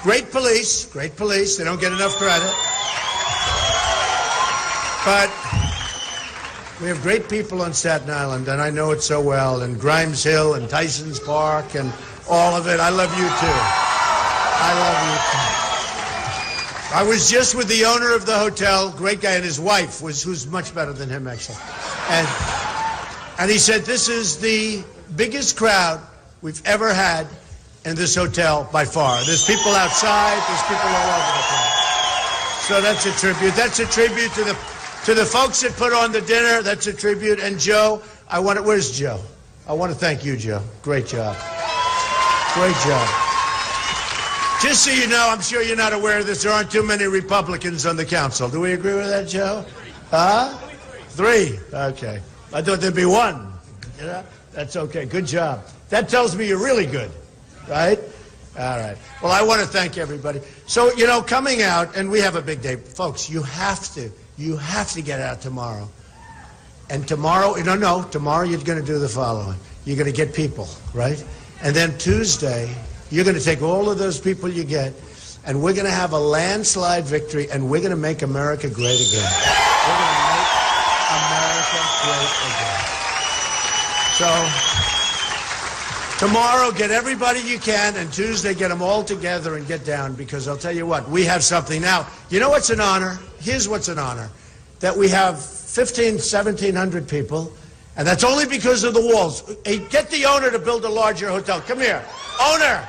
Great police. They don't get enough credit. But we have great people on Staten Island, and I know it so well, and Grimes Hill and Tyson's Park and all of it. I love you, too. I love you, too. I was just with the owner of the hotel, great guy, and his wife, who's much better than him, actually. And he said, this is the biggest crowd we've ever had in this hotel by far. There's people outside, there's people all over the place. So that's a tribute. That's a tribute to the folks that put on the dinner. That's a tribute. And Joe, where's Joe? I want to thank you, Joe. Great job. Great job. Just so you know, I'm sure you're not aware of this, there aren't too many Republicans on the council. Do we agree with that, Joe? Huh? 3. Okay. I thought there'd be 1. You know? That's okay. Good job. That tells me you're really good, right? All right. Well, I want to thank everybody. So, you know, coming out, and we have a big day. Folks, you have to get out tomorrow. And tomorrow, tomorrow you're going to do the following. You're going to get people, right? And then Tuesday, you're going to take all of those people you get, and we're going to have a landslide victory, and we're going to make America great again. We're going to make America great again. So tomorrow, get everybody you can, and Tuesday, get them all together and get down, because I'll tell you what, we have something. Now, you know what's an honor? Here's what's an honor. That we have 1,700 people, and that's only because of the walls. Hey, get the owner to build a larger hotel. Come here. Owner,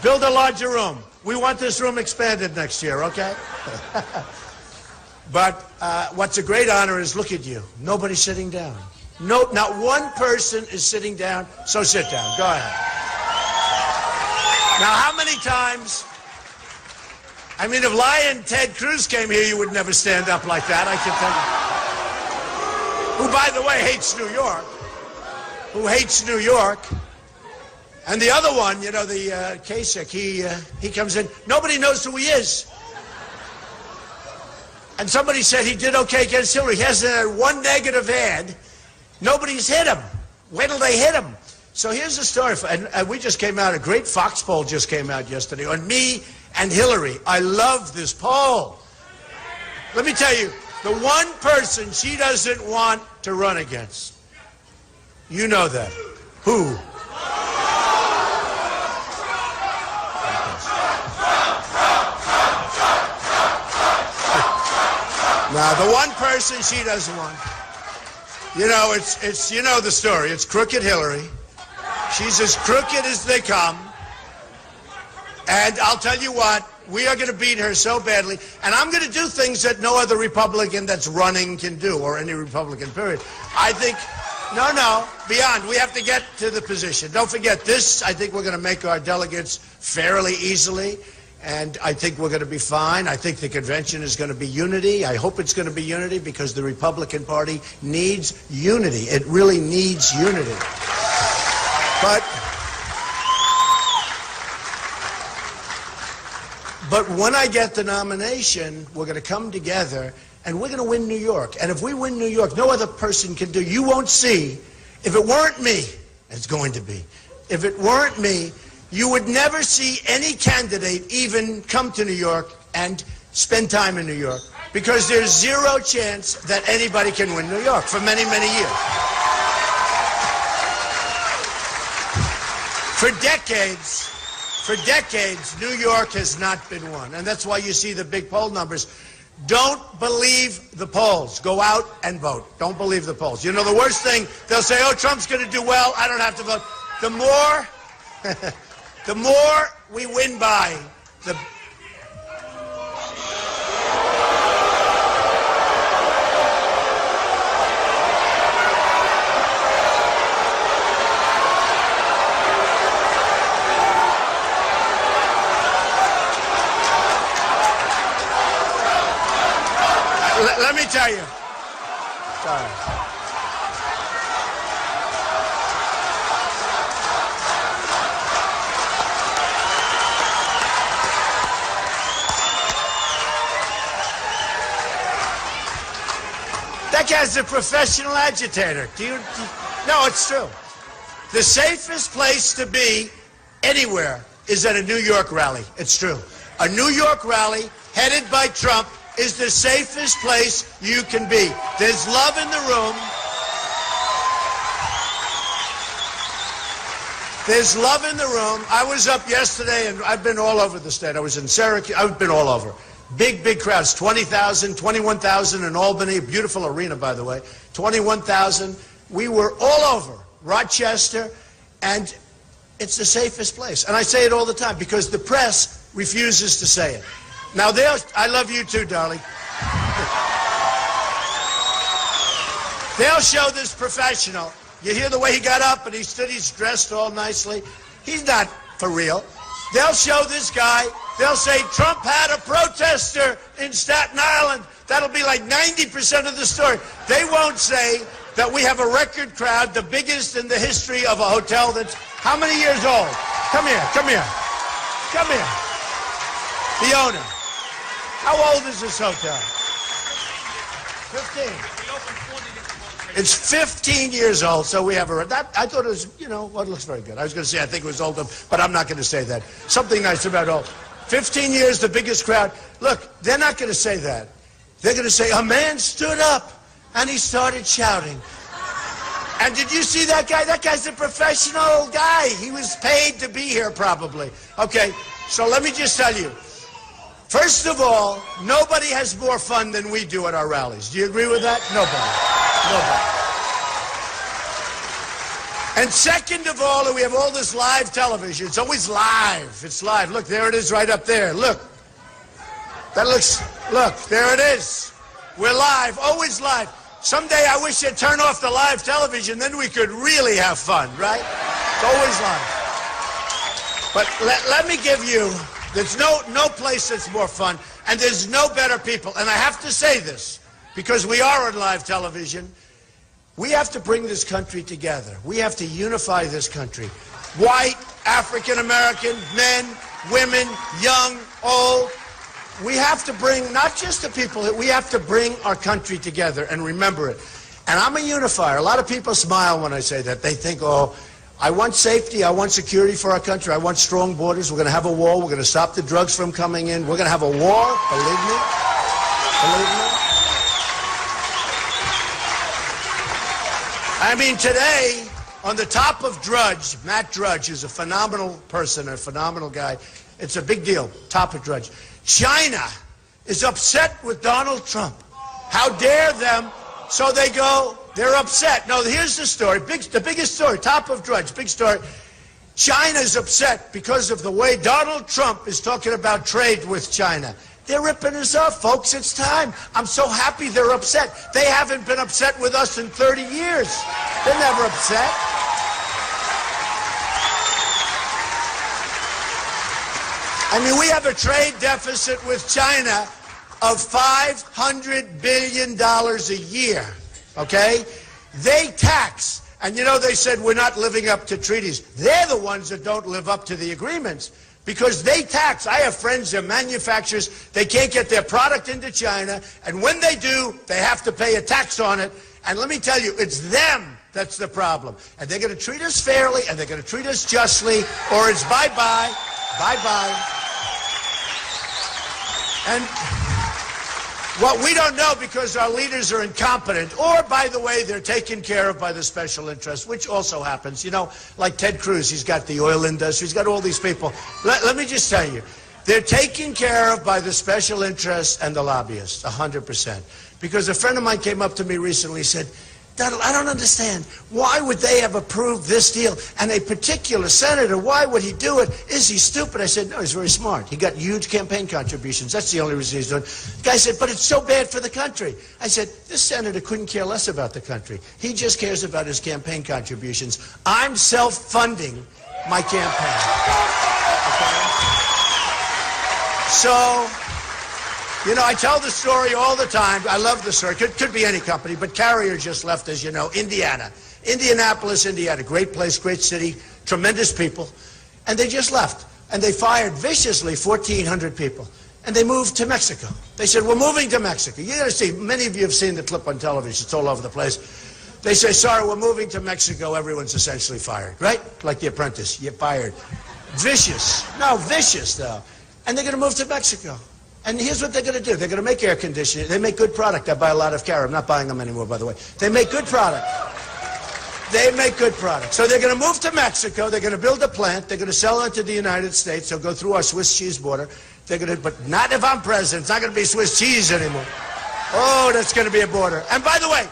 build a larger room. We want this room expanded next year, okay? But what's a great honor is, look at you. Nobody's sitting down. No, not one person is sitting down, so sit down. Go ahead. Now, how many times... I mean, if Lion Ted Cruz came here, you would never stand up like that, I can tell you. Who, by the way, hates New York. Who hates New York. And the other one, you know, the Kasich, he comes in. Nobody knows who he is. And somebody said he did okay against Hillary. He hasn't had one negative ad. Nobody's hit him. Wait till they hit him. So here's the story. And we just came out, a great Fox poll just came out yesterday on me and Hillary. I love this poll. Let me tell you, the one person she doesn't want to run against. You know that. Who? Now, the one person she doesn't want. You know, it's you know the story. It's crooked Hillary. She's as crooked as they come. And I'll tell you what, we are going to beat her so badly. And I'm going to do things that no other Republican that's running can do, or any Republican, period. I think, no, beyond. We have to get to the position. Don't forget this. I think we're going to make our delegates fairly easily. And I think we're going to be fine. I think the convention is going to be unity. I hope it's going to be unity, because the Republican Party needs unity. It really needs unity. But when I get the nomination, we're going to come together, and we're going to win New York. And if we win New York, no other person can do. You won't see. If it weren't me, it's going to be. If it weren't me, you would never see any candidate even come to New York and spend time in New York, because there's zero chance that anybody can win New York for many, many years. For decades, New York has not been won. And that's why you see the big poll numbers. Don't believe the polls. Go out and vote. Don't believe the polls. You know, the worst thing, they'll say, oh, Trump's going to do well, I don't have to vote. The more we win by, the... Let me tell you. Sorry. That guy's a professional agitator. No, it's true. The safest place to be anywhere is at a New York rally. It's true. A New York rally headed by Trump is the safest place you can be. There's love in the room. There's love in the room. I was up yesterday, and I've been all over the state. I was in Syracuse. I've been all over. Big, big crowds, 20,000, 21,000 in Albany, beautiful arena, by the way, 21,000. We were all over Rochester, and it's the safest place. And I say it all the time because the press refuses to say it. Now, I love you too, darling. They'll show this professional. You hear the way he got up and he stood, he's dressed all nicely. He's not for real. They'll show this guy. They'll say Trump had a protester in Staten Island. That'll be like 90% of the story. They won't say that we have a record crowd, the biggest in the history of a hotel that's how many years old? Come here, come here, come here. The owner. How old is this hotel? 15. It's 15 years old, so we have I thought it was, you know, well, it looks very good. I was going to say I think it was older, but I'm not going to say that. Something nice about old. 15 years, the biggest crowd. Look, they're not going to say that. They're going to say, a man stood up and he started shouting. And did you see that guy? That guy's a professional guy. He was paid to be here, probably. Okay, so let me just tell you. First of all, nobody has more fun than we do at our rallies. Do you agree with that? Nobody. Nobody. And second of all, we have all this live television. It's always live. It's live. Look, there it is right up there. Look. Look, there it is. We're live, always live. Someday I wish they'd turn off the live television, then we could really have fun, right? It's always live. But let me give you, there's no place that's more fun, and there's no better people. And I have to say this, because we are on live television, we have to bring this country together. We have to unify this country. White, African American, men, women, young, old. We have to bring, not just the people, we have to bring our country together and remember it. And I'm a unifier. A lot of people smile when I say that. They think, oh, I want safety, I want security for our country, I want strong borders, we're going to have a wall, we're going to stop the drugs from coming in, we're going to have a war, believe me. Believe me. I mean, today, on the top of Drudge, Matt Drudge is a phenomenal person, a phenomenal guy. It's a big deal, top of Drudge. China is upset with Donald Trump. How dare them? So they go, they're upset. No, here's the story, the biggest story, top of Drudge, big story. China is upset because of the way Donald Trump is talking about trade with China. They're ripping us off, folks. It's time. I'm so happy they're upset. They haven't been upset with us in 30 years. They're never upset. I mean, we have a trade deficit with China of $500 billion a year, okay? They tax, and you know, they said we're not living up to treaties. They're the ones that don't live up to the agreements because they tax. I have friends, they're manufacturers, they can't get their product into China, and when they do, they have to pay a tax on it. And let me tell you, it's them that's the problem. And they're going to treat us fairly, and they're going to treat us justly, or it's bye-bye, bye-bye. And what we don't know because our leaders are incompetent, or, by the way, they're taken care of by the special interests, which also happens. You know, like Ted Cruz, he's got the oil industry, he's got all these people. Let me just tell you, they're taken care of by the special interests and the lobbyists, 100%. Because a friend of mine came up to me recently and said, Donald, I don't understand. Why would they have approved this deal? And a particular senator, why would he do it? Is he stupid? I said, no, he's very smart. He got huge campaign contributions. That's the only reason he's doing it. The guy said, but it's so bad for the country. I said, this senator couldn't care less about the country. He just cares about his campaign contributions. I'm self-funding my campaign. Okay? So, you know, I tell the story all the time. I love the story. Could be any company, but Carrier just left, as you know, Indiana. Indianapolis, Indiana. Great place, great city, tremendous people. And they just left. And they fired viciously 1,400 people. And they moved to Mexico. They said, we're moving to Mexico. You gotta see, many of you have seen the clip on television. It's all over the place. They say, sorry, we're moving to Mexico. Everyone's essentially fired, right? Like The Apprentice, you're fired. Vicious. No, vicious, though. And they're going to move to Mexico. And here's what they're going to do. They're going to make air conditioning. They make good product. I buy a lot of Cara. I'm not buying them anymore, by the way. They make good product. They make good product. So they're going to move to Mexico. They're going to build a plant. They're going to sell it to the United States. They'll go through our Swiss cheese border. They're going to, but not if I'm president. It's not going to be Swiss cheese anymore. Oh, that's going to be a border. And by the way,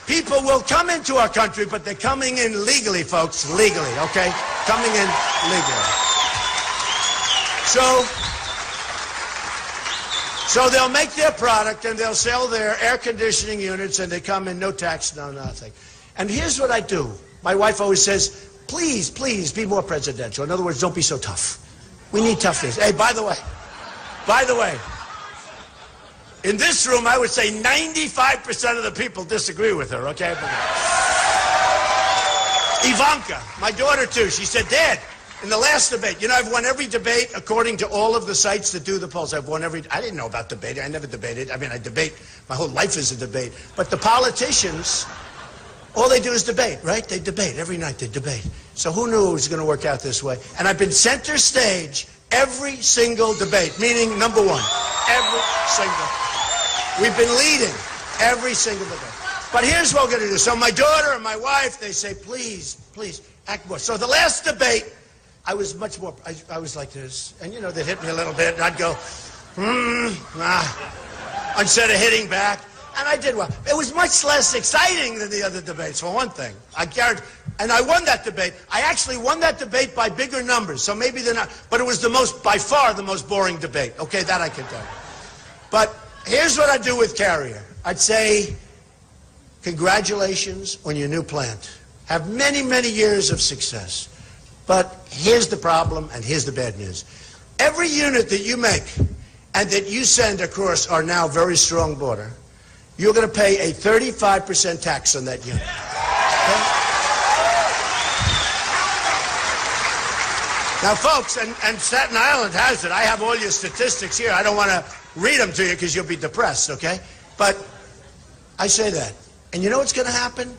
people will come into our country, but they're coming in legally, folks. Legally, okay? Coming in legally. So they'll make their product and they'll sell their air conditioning units and they come in, no tax, no nothing. And here's what I do. My wife always says, please, please be more presidential. In other words, don't be so tough. We need toughness. Hey, by the way, in this room, I would say 95% of the people disagree with her, okay? Ivanka, my daughter too, she said, Dad, in the last debate, you know, I've won every debate according to all of the sites that do the polls. I've won every, I didn't know about debating. I never debated. I mean, I debate. My whole life is a debate. But the politicians, all they do is debate, right? They debate. Every night they debate. So who knew it was going to work out this way? And I've been center stage every single debate, meaning number one, every single. We've been leading every single debate. But here's what we're going to do. So my daughter and my wife, they say, please, please, act more. So the last debate, I was much more, I was like this. And, you know, they'd hit me a little bit, and I'd go, instead of hitting back. And I did well. It was much less exciting than the other debates, for one thing. I guarantee. And I won that debate. I actually won that debate by bigger numbers. So maybe they're not, but it was the most, by far, the most boring debate. Okay, that I can tell you. But here's what I do with Carrier. I'd say, congratulations on your new plant. Have many, many years of success. But here's the problem, and here's the bad news. Every unit that you make and that you send across our now very strong border, you're going to pay a 35% tax on that unit. Okay? Now, folks, and Staten Island has it. I have all your statistics here. I don't want to read them to you because you'll be depressed, okay? But I say that. And you know what's going to happen?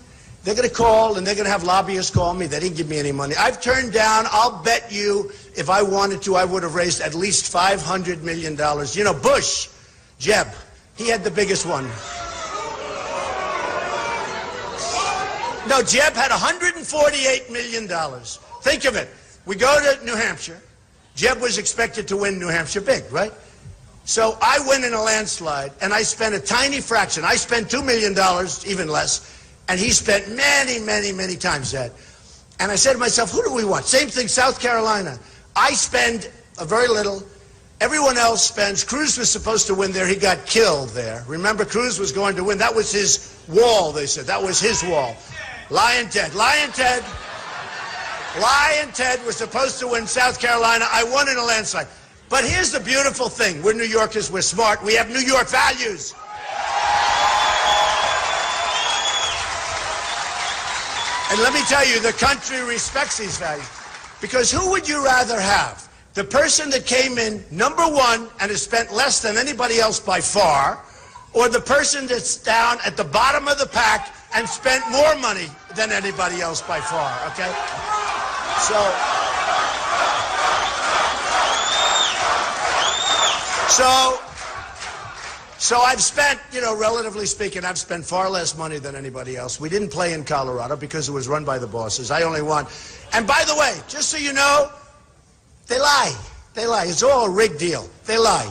They're going to call, and they're going to have lobbyists call me. They didn't give me any money. I've turned down, I'll bet you, if I wanted to, I would have raised at least $500 million. You know, Bush, Jeb, he had the biggest one. No, Jeb had $148 million. Think of it. We go to New Hampshire. Jeb was expected to win New Hampshire big, right? So I win in a landslide, and I spent a tiny fraction. I spent $2 million, even less. And he spent many, many, many times that. And I said to myself, who do we want? Same thing, South Carolina. I spend a very little. Everyone else spends. Cruz was supposed to win there. He got killed there. Remember, Cruz was going to win. That was his wall, they said. That was his wall. Lion Ted. Lion Ted. Lion Ted was supposed to win South Carolina. I won in a landslide. But here's the beautiful thing. We're New Yorkers. We're smart. We have New York values. And let me tell you, the country respects these values. Because who would you rather have? The person that came in number one and has spent less than anybody else by far, or the person that's down at the bottom of the pack and spent more money than anybody else by far, okay? So I've spent, you know, relatively speaking, I've spent far less money than anybody else. We didn't play in Colorado because it was run by the bosses. I only won. And by the way, just so you know, they lie. They lie. It's all a rigged deal. They lie.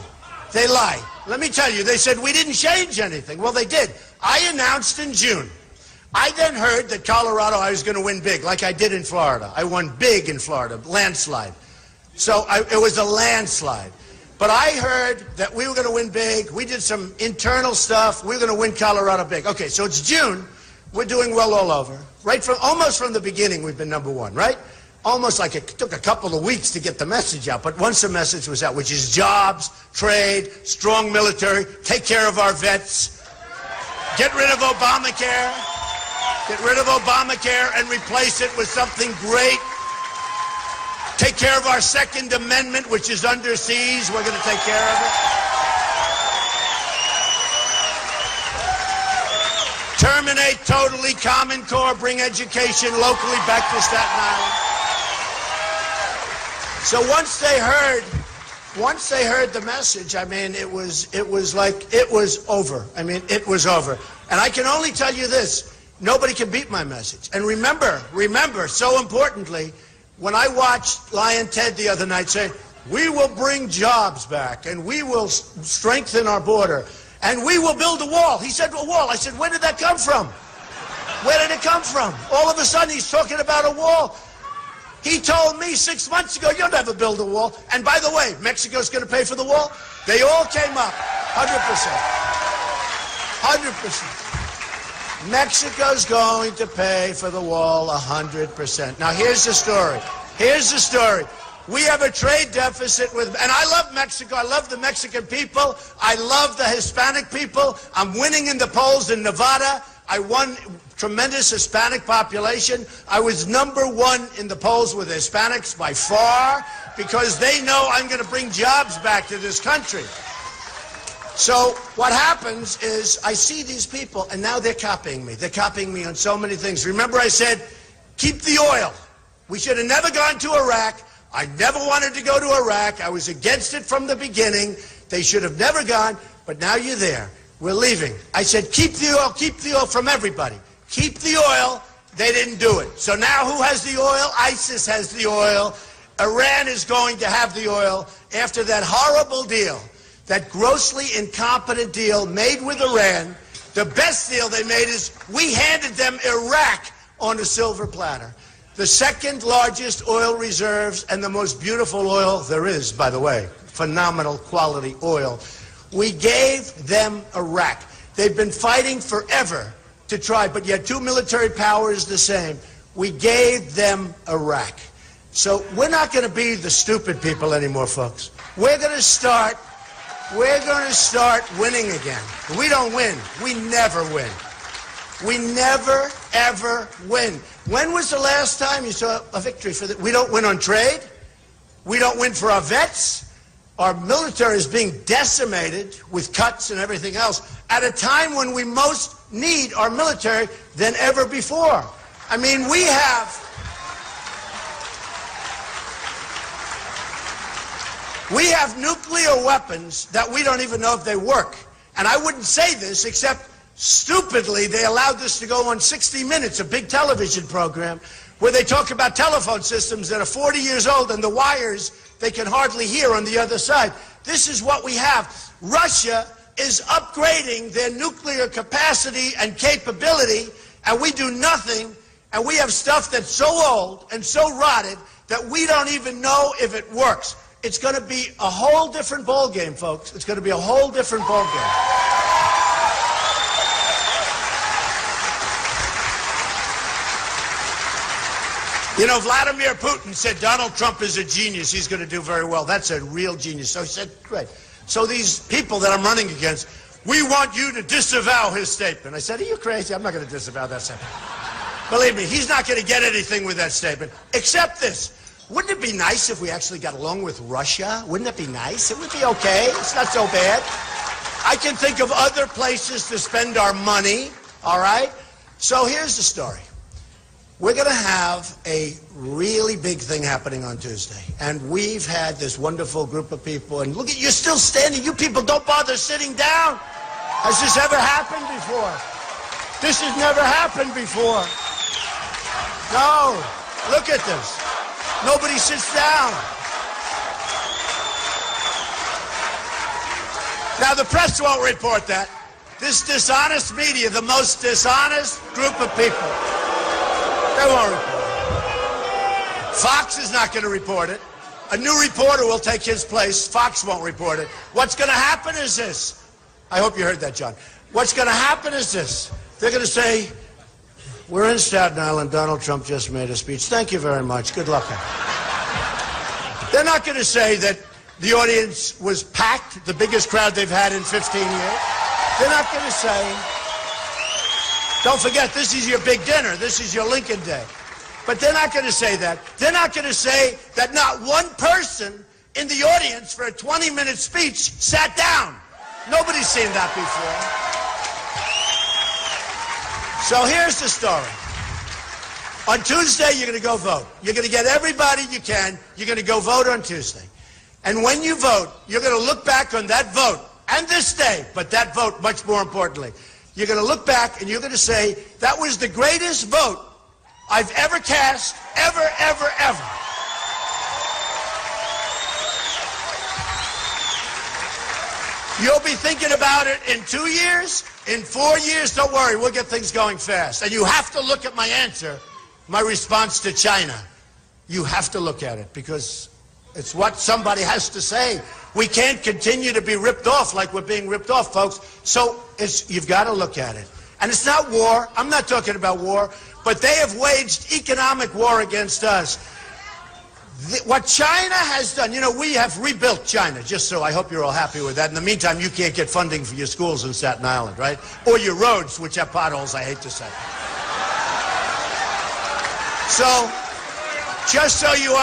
They lie. Let me tell you, they said we didn't change anything. Well, they did. I announced in June. I then heard that Colorado, I was going to win big, like I did in Florida. I won big in Florida, landslide. So it was a landslide. But I heard that we were going to win big. We did some internal stuff. We were going to win Colorado big. Okay, so it's June. We're doing well all over. Right from almost from the beginning, we've been number one, right? Almost like it took a couple of weeks to get the message out. But once the message was out, which is jobs, trade, strong military, take care of our vets, get rid of Obamacare, and replace it with something great. Take care of our Second Amendment, which is under siege. We're going to take care of it. Terminate totally Common Core, bring education locally back to Staten Island. So once they heard the message, I mean, it was over. I mean, it was over. And I can only tell you this, nobody can beat my message. And remember, so importantly, when I watched Lion Ted the other night say, we will bring jobs back, and we will strengthen our border, and we will build a wall. He said, a wall. I said, where did that come from? Where did it come from? All of a sudden, he's talking about a wall. He told me 6 months ago, you'll never build a wall. And by the way, Mexico's going to pay for the wall? They all came up, 100%. 100%. Mexico's going to pay for the wall 100%. Now, here's the story. Here's the story. We have a trade deficit with, and I love Mexico. I love the Mexican people. I love the Hispanic people. I'm winning in the polls in Nevada. I won tremendous Hispanic population. I was #1 in the polls with Hispanics by far because they know I'm going to bring jobs back to this country. So what happens is I see these people, and now they're copying me. They're copying me on so many things. Remember I said, keep the oil. We should have never gone to Iraq. I never wanted to go to Iraq. I was against it from the beginning. They should have never gone, but now you're there. We're leaving. I said, keep the oil from everybody. Keep the oil. They didn't do it. So now who has the oil? ISIS has the oil. Iran is going to have the oil after that horrible deal, that grossly incompetent deal made with Iran. The best deal they made is we handed them Iraq on a silver platter. The second largest oil reserves and the most beautiful oil there is, by the way. Phenomenal quality oil. We gave them Iraq. They've been fighting forever to try, but yet two military powers the same. We gave them Iraq. So we're not going to be the stupid people anymore, folks. We're going to start winning again. We don't win. We never win. We never, ever win. When was the last time you saw a victory for that? We don't win on trade. We don't win for our vets. Our military is being decimated with cuts and everything else at a time when we most need our military than ever before. I mean, we have nuclear weapons that we don't even know if they work. And I wouldn't say this except stupidly they allowed this to go on 60 Minutes, a big television program, where they talk about telephone systems that are 40 years old and the wires they can hardly hear on the other side. This is what we have. Russia is upgrading their nuclear capacity and capability, and we do nothing, and we have stuff that's so old and so rotted that we don't even know if it works. It's going to be a whole different ballgame, folks. It's going to be a whole different ballgame. You know, Vladimir Putin said Donald Trump is a genius. He's going to do very well. That's a real genius. So he said, great. So these people that I'm running against, we want you to disavow his statement. I said, are you crazy? I'm not going to disavow that statement. Believe me, he's not going to get anything with that statement, except this. Wouldn't it be nice if we actually got along with Russia? Wouldn't it be nice? It would be okay. It's not so bad. I can think of other places to spend our money, all right? So here's the story. We're going to have a really big thing happening on Tuesday. And we've had this wonderful group of people. And look at, you're still standing. You people don't bother sitting down. Has this ever happened before? This has never happened before. No. Look at this. Nobody sits down. Now, the press won't report that. This dishonest media, the most dishonest group of people, they won't report it. Fox is not going to report it. A new reporter will take his place. Fox won't report it. What's going to happen is this. I hope you heard that, John. What's going to happen is this. They're going to say, we're in Staten Island. Donald Trump just made a speech. Thank you very much. Good luck. They're not going to say that the audience was packed, the biggest crowd they've had in 15 years. They're not going to say, don't forget, this is your big dinner. This is your Lincoln Day. But they're not going to say that. They're not going to say that not one person in the audience for a 20-minute speech sat down. Nobody's seen that before. So here's the story. On Tuesday, you're going to go vote. You're going to get everybody you can. You're going to go vote on Tuesday. And when you vote, you're going to look back on that vote and this day, but that vote much more importantly. You're going to look back and you're going to say, that was the greatest vote I've ever cast, ever, ever, ever. You'll be thinking about it in 2 years, in 4 years. Don't worry, we'll get things going fast. And you have to look at my answer, my response to China. You have to look at it because it's what somebody has to say. We can't continue to be ripped off like we're being ripped off, folks. So you've got to look at it. And it's not war. I'm not talking about war. But they have waged economic war against us. What China has done, you know, we have rebuilt China, just so I hope you're all happy with that. In the meantime, you can't get funding for your schools in Staten Island, right? Or your roads, which have potholes, I hate to say. So, just so you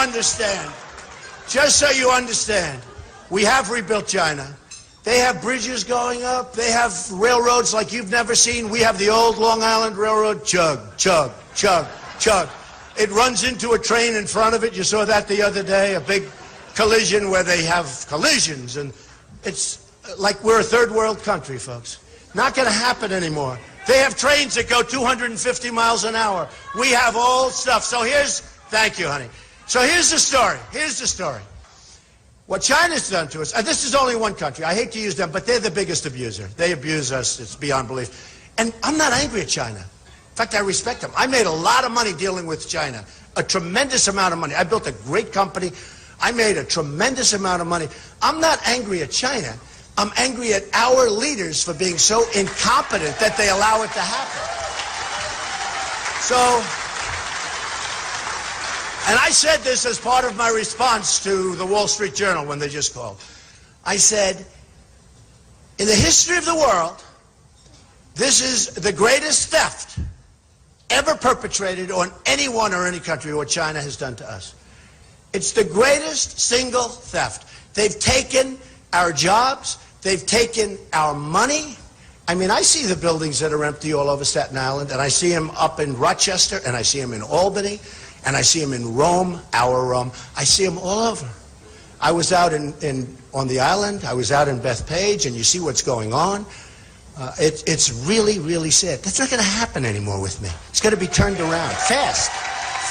understand, we have rebuilt China. They have bridges going up. They have railroads like you've never seen. We have the old Long Island Railroad. Chug, chug, chug, chug. It runs into a train in front of it. You saw that the other day, a big collision where they have collisions. And it's like we're a third world country, folks. Not going to happen anymore. They have trains that go 250 miles an hour. We have old stuff. So thank you, honey. So here's the story. Here's the story. What China's done to us, and this is only one country. I hate to use them, but they're the biggest abuser. They abuse us. It's beyond belief. And I'm not angry at China. In fact, I respect them. I made a lot of money dealing with China, a tremendous amount of money. I built a great company. I made a tremendous amount of money. I'm not angry at China. I'm angry at our leaders for being so incompetent that they allow it to happen. So, and I said this as part of my response to the Wall Street Journal when they just called. I said, in the history of the world, this is the greatest theft ever perpetrated on anyone or any country, what China has done to us. It's the greatest single theft. They've taken our jobs. They've taken our money. I mean, I see the buildings that are empty all over Staten Island, and I see them up in Rochester, and I see them in Albany, and I see them in Rome, our Rome. I see them all over. I was out on the island. I was out in Bethpage, and you see what's going on. It's really, really sad. That's not going to happen anymore with me. It's going to be turned around fast,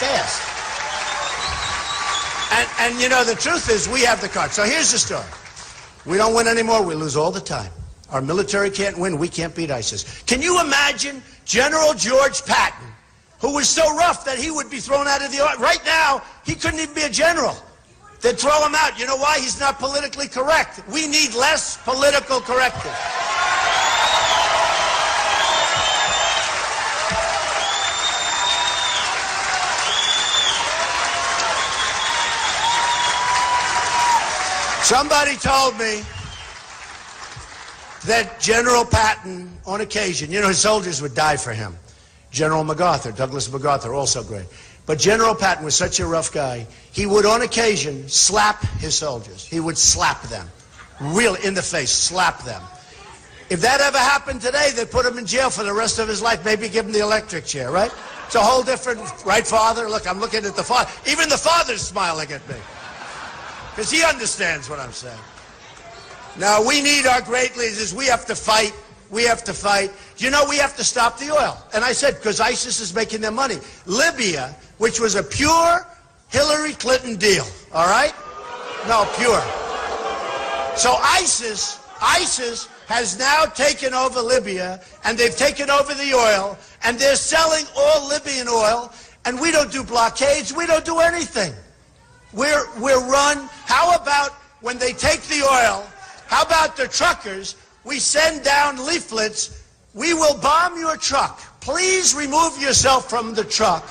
fast. And you know, the truth is we have the cards. So here's the story. We don't win anymore. We lose all the time. Our military can't win. We can't beat ISIS. Can you imagine General George Patton, who was so rough that he would be thrown out of the army? Right now, he couldn't even be a general. They'd throw him out. You know why? He's not politically correct. We need less political corrective. Somebody told me that General Patton, on occasion, you know, his soldiers would die for him. General MacArthur, Douglas MacArthur, also great. But General Patton was such a rough guy, he would on occasion slap his soldiers. He would slap them, really in the face, slap them. If that ever happened today, they'd put him in jail for the rest of his life, maybe give him the electric chair, right? It's a whole different, right, Father? Look, I'm looking at the father. Even the father's smiling at me, because he understands what I'm saying. Now, we need our great leaders. We have to fight. We have to fight. You know, we have to stop the oil. And I said, because ISIS is making their money. Libya, which was a pure Hillary Clinton deal, all right? No, pure. So ISIS has now taken over Libya, and they've taken over the oil, and they're selling all Libyan oil, and we don't do blockades. We don't do anything. We're run. How about when they take the oil, how about the truckers? We send down leaflets. We will bomb your truck. Please remove yourself from the truck.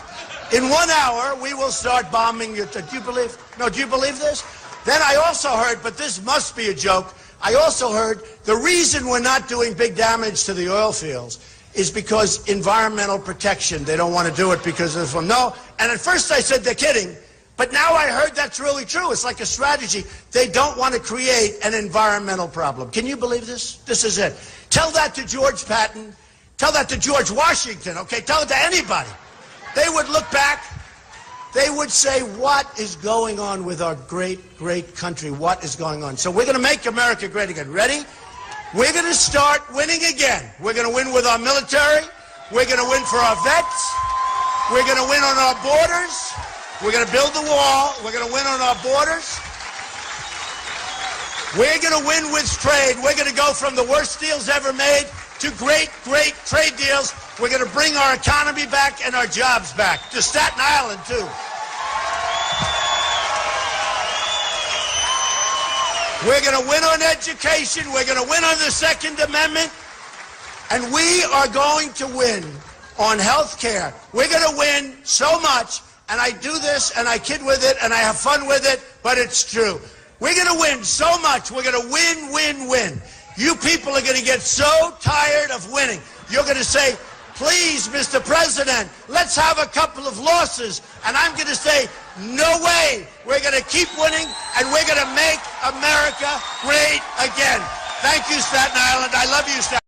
In 1 hour, we will start bombing your truck. Do you believe? No, do you believe this? Then I also heard, but this must be a joke, I also heard the reason we're not doing big damage to the oil fields is because environmental protection. They don't want to do it because of them. No, and at first I said they're kidding. But now I heard that's really true. It's like a strategy. They don't want to create an environmental problem. Can you believe this? This is it. Tell that to George Patton. Tell that to George Washington, okay? Tell it to anybody. they would look back, they would say, what is going on with our great, great country? What is going on? So we're going to make America great again. Ready? We're going to start winning again. We're going to win with our military. We're going to win for our vets. We're going to win on our borders. We're going to build the wall. We're going to win on our borders. We're going to win with trade. We're going to go from the worst deals ever made to great, great trade deals. We're going to bring our economy back and our jobs back. To Staten Island, too. We're going to win on education. We're going to win on the Second Amendment. And we are going to win on health care. We're going to win so much, and I do this, and I kid with it, and I have fun with it, but it's true. We're going to win so much. We're going to win, win, win. You people are going to get so tired of winning. You're going to say, please, Mr. President, let's have a couple of losses. And I'm going to say, no way. We're going to keep winning, and we're going to make America great again. Thank you, Staten Island. I love you, Staten Island.